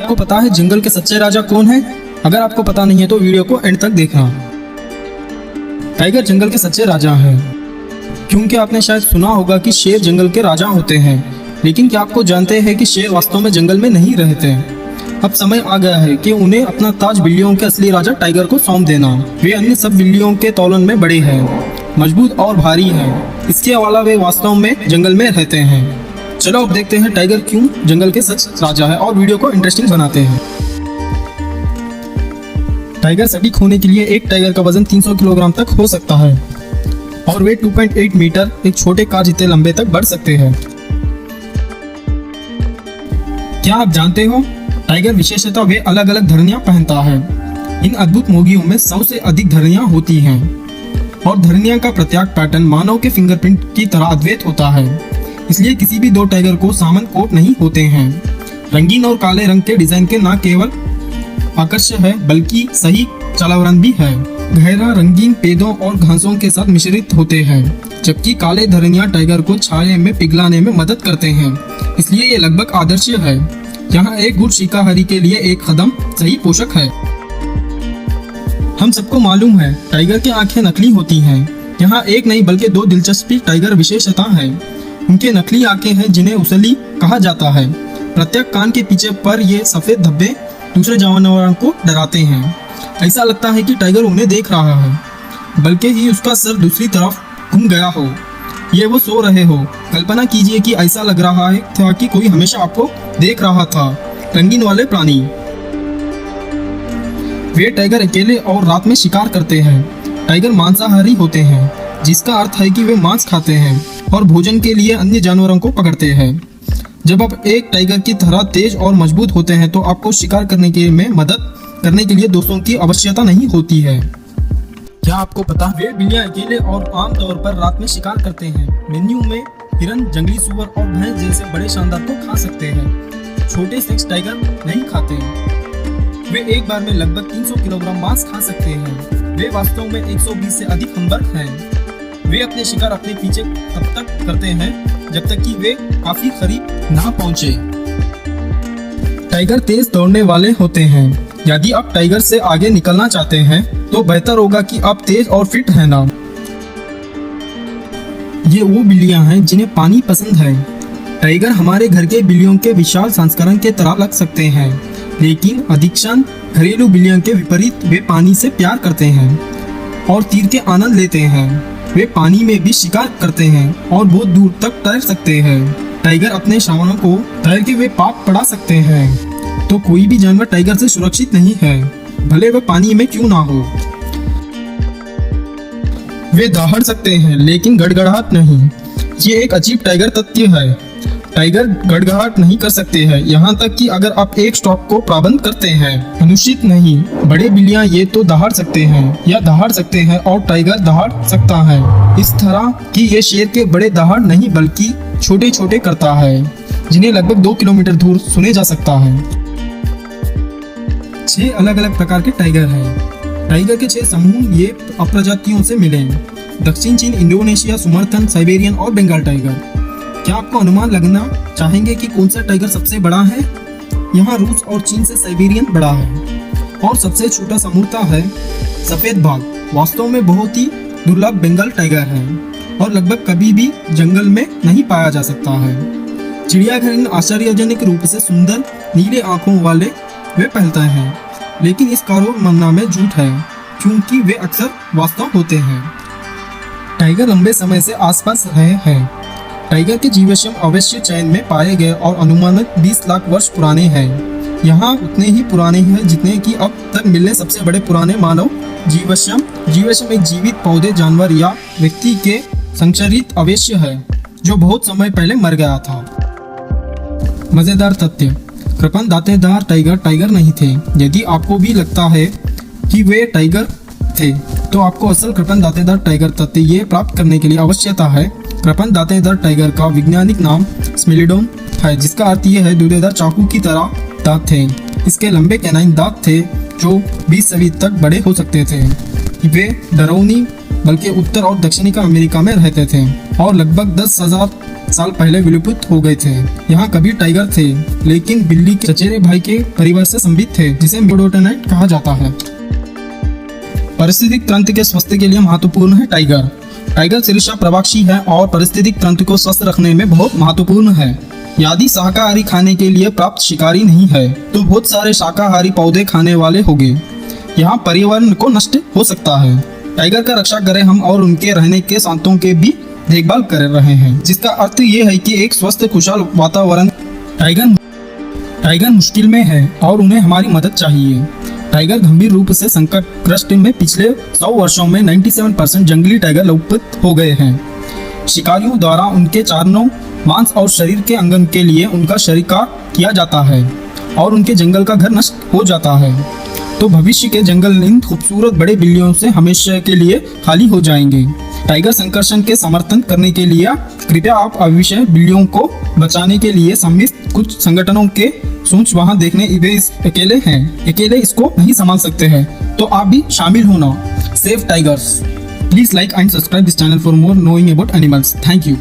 आपको पता है जंगल के सच्चे राजा कौन है? अगर आपको पता नहीं है तो वीडियो को एंड तक देखना। टाइगर जंगल के सच्चे राजा हैं, क्योंकि आपने शायद सुना होगा कि शेर जंगल के राजा होते हैं, लेकिन क्या आपको जानते हैं कि शेर वास्तव में जंगल में नहीं रहते? अब समय आ गया है कि उन्हें अपना ताज बिल्लियों के असली राजा टाइगर को सौंप देना। वे अन्य सब बिल्लियों के तौलन में बड़े हैं, मजबूत और भारी हैं। इसके अलावा वे वास्तव में जंगल में रहते हैं। चलो अब देखते हैं टाइगर क्यों जंगल के सच राजा है और वीडियो को इंटरेस्टिंग बनाते हैं। टाइगर सटीक होने के लिए एक टाइगर का वजन 300 किलोग्राम तक हो सकता है और वे 2.8 मीटर एक छोटे कार जितने लंबे तक बढ़ सकते हैं। क्या आप जानते हो टाइगर विशेषतः वे अलग अलग धरनियां पहनता है। इन अद्भुत मोगियों में 100 से अधिक धरनियां होती हैं और धरनियां का प्रत्येक पैटर्न मानव के फिंगरप्रिंट की तरह अद्भुत होता है। इसलिए किसी भी दो टाइगर को समान कोट नहीं होते हैं। रंगीन और काले रंग के डिजाइन के न केवल आकर्षक है बल्कि सही चालावरण भी है। गहरा रंगीन पेदों और घासों के साथ मिश्रित होते हैं, जबकि काले धरनियां टाइगर को छाये में पिघलाने में मदद करते हैं। इसलिए ये लगभग आदर्श है। यहाँ एक गुट शिकारी के लिए एक कदम सही पोषक है। हम सबको मालूम है टाइगर की आंखें नकली होती हैं। यहाँ एक नहीं बल्कि दो दिलचस्पी टाइगर विशेषता है। उनके नकली आंखें हैं जिन्हें उसली कहा जाता है। प्रत्येक कान के पीछे पर ये सफेद धब्बे दूसरे जानवरों को डराते हैं। ऐसा लगता है कि टाइगर उन्हें देख रहा है, बल्कि ही उसका सर दूसरी तरफ घूम गया हो। ये वो सो रहे हो। कल्पना कीजिए कि ऐसा लग रहा है था कि कोई हमेशा आपको देख रहा था। रंगीन वाले प्राणी वे टाइगर अकेले और रात में शिकार करते हैं। टाइगर मांसाहारी होते हैं, जिसका अर्थ है कि वे मांस खाते हैं और भोजन के लिए अन्य जानवरों को पकड़ते हैं। जब आप एक टाइगर की तरह तेज और मजबूत होते हैं तो आपको शिकार करने के में मदद करने के लिए दोस्तों की आवश्यकता नहीं होती है। क्या आपको पता है वे बिल्लियां अकेले और आमतौर पर रात में शिकार करते हैं। मेन्यू में हिरन, जंगली सुअर और भैंस जैसे बड़े शानदार को खा सकते हैं। छोटे सेक्स टाइगर नहीं खाते। वे एक बार में लगभग 300 किलोग्राम मांस खा सकते हैं। वे वास्तव में 120 से अधिक हमबर्ग हैं। वे अपने शिकार अपने पीछे तब तक करते हैं जब तक कि वे काफी करीब ना पहुंचे। टाइगर तेज दौड़ने वाले होते हैं। यदि आप टाइगर से आगे निकलना चाहते हैं तो बेहतर होगा कि आप तेज और फिट हैं ना। ये वो बिल्लियां हैं जिन्हें पानी पसंद है। टाइगर हमारे घर के बिल्लियों के विशाल संस्करण के तरह लग सकते हैं, लेकिन अधिकांश घरेलू बिल्लियों के विपरीत वे पानी से प्यार करते हैं और तीर के आनंद लेते हैं। वे पानी में भी शिकार करते हैं और बहुत दूर तक तैर सकते हैं। टाइगर अपने शावकों को तैर के वे पाप पड़ा सकते हैं। तो कोई भी जानवर टाइगर से सुरक्षित नहीं है, भले वह पानी में क्यों ना हो। वे दहाड़ सकते हैं लेकिन गड़गड़ाहट नहीं। ये एक अजीब टाइगर तथ्य है। टाइगर गड़गड़ाहट नहीं कर सकते हैं, यहाँ तक कि अगर आप एक स्टॉक को प्रबंध करते हैं। अनुचित नहीं। बड़े बिल्लियां ये तो दहाड़ सकते हैं या दहाड़ सकते हैं और टाइगर दहाड़ सकता है। इस तरह कि ये शेर के बड़े दहाड़ नहीं बल्कि छोटे छोटे करता है, जिन्हें लगभग 2 किलोमीटर दूर सुने जा सकता है। 6 अलग अलग प्रकार के टाइगर हैं। टाइगर के 6 समूह ये प्रजातियों से मिले हैं: दक्षिण चीन, इंडोनेशिया, सुमरतन, साइबेरियन और बंगाल टाइगर। क्या आपको अनुमान लगना चाहेंगे कि कौन सा टाइगर सबसे बड़ा है? यहाँ रूस और चीन से साइबेरियन बड़ा है और सबसे छोटा समूहता है सफेद बाघ। वास्तव में बहुत ही दुर्लभ बंगाल टाइगर है और लगभग कभी भी जंगल में नहीं पाया जा सकता है। चिड़ियाघर इन आश्चर्यजनक रूप से सुंदर नीले आंखों वाले वे पहलते हैं, लेकिन इस कारोर मानना में झूठ है क्योंकि वे अक्सर वास्तव होते हैं। टाइगर लंबे समय से आसपास रहे हैं। टाइगर के जीवाश्म अवश्य चयन में पाए गए और अनुमानित 20 लाख वर्ष पुराने हैं। यहाँ उतने ही पुराने हैं जितने कि अब तक मिलने सबसे बड़े पुराने मानव जीवाश्म। जीवाश्म एक जीवित पौधे, जानवर या व्यक्ति के संचरित अवश्य है जो बहुत समय पहले मर गया था। मजेदार तथ्य: कृपन दांतेदार टाइगर टाइगर नहीं थे। यदि आपको भी लगता है कि वे टाइगर थे तो आपको असल कृपन दांतेदार टाइगर तथ्य ये प्राप्त करने के लिए आवश्यकता है। कृपन दांतेदार टाइगर का वैज्ञानिक नाम स्मेलिडोन है, जिसका अर्थ यह है दूधेदार चाकू की तरह दांत थे। इसके लंबे कैनाइन दांत थे जो 20 सदी तक बड़े हो सकते थे। वे डरावनी बल्कि उत्तर और दक्षिणी अमेरिका में रहते थे और लगभग 10,000 साल पहले विलुप्त हो गए थे। यहाँ कभी टाइगर थे, लेकिन बिल्ली के चचेरे भाई के परिवार से संबंधित थे, जिसे मेडोटोनाइट कहा जाता है। पारिस्थितिक तंत्र के स्वास्थ्य के लिए महत्वपूर्ण है टाइगर। टाइगर शीर्षा प्रवासी है और पारिस्थितिक तंत्र को स्वस्थ रखने में बहुत महत्वपूर्ण है। यदि शाकाहारी खाने के लिए प्राप्त शिकारी नहीं है, तो बहुत सारे शाकाहारी पौधे खाने वाले होंगे। यहाँ पर्यावरण को नष्ट हो सकता है। टाइगर का रक्षा करें हम और उनके रहने के स्थानों के भी देखभाल कर रहे हैं, जिसका अर्थ ये है कि एक स्वस्थ कुशल वातावरण। टाइगर मुश्किल में है और उन्हें हमारी मदद चाहिए। टाइगर गंभीर रूप से संकटग्रस्त में पिछले 100 वर्षों में 97% जंगली टाइगर लुप्त हो गए हैं। शिकारियों द्वारा उनके चारों मांस और शरीर के अंगन के लिए उनका शिकार किया जाता है और उनके जंगल का घर नष्ट हो जाता है। तो भविष्य के जंगल इन खूबसूरत बड़े बिल्लियों से हमेशा के लिए खाली हो जाएंगे। टाइगर संरक्षण के समर्थन करने के लिए कृपया आप अवश्य बिल्लियों को बचाने के लिए सम्मिलित कुछ संगठनों के सोच वहां देखने। वे अकेले इसको नहीं संभाल सकते हैं, तो आप भी शामिल होना। Save tigers. Please like and subscribe this channel for more knowing about animals. Thank you.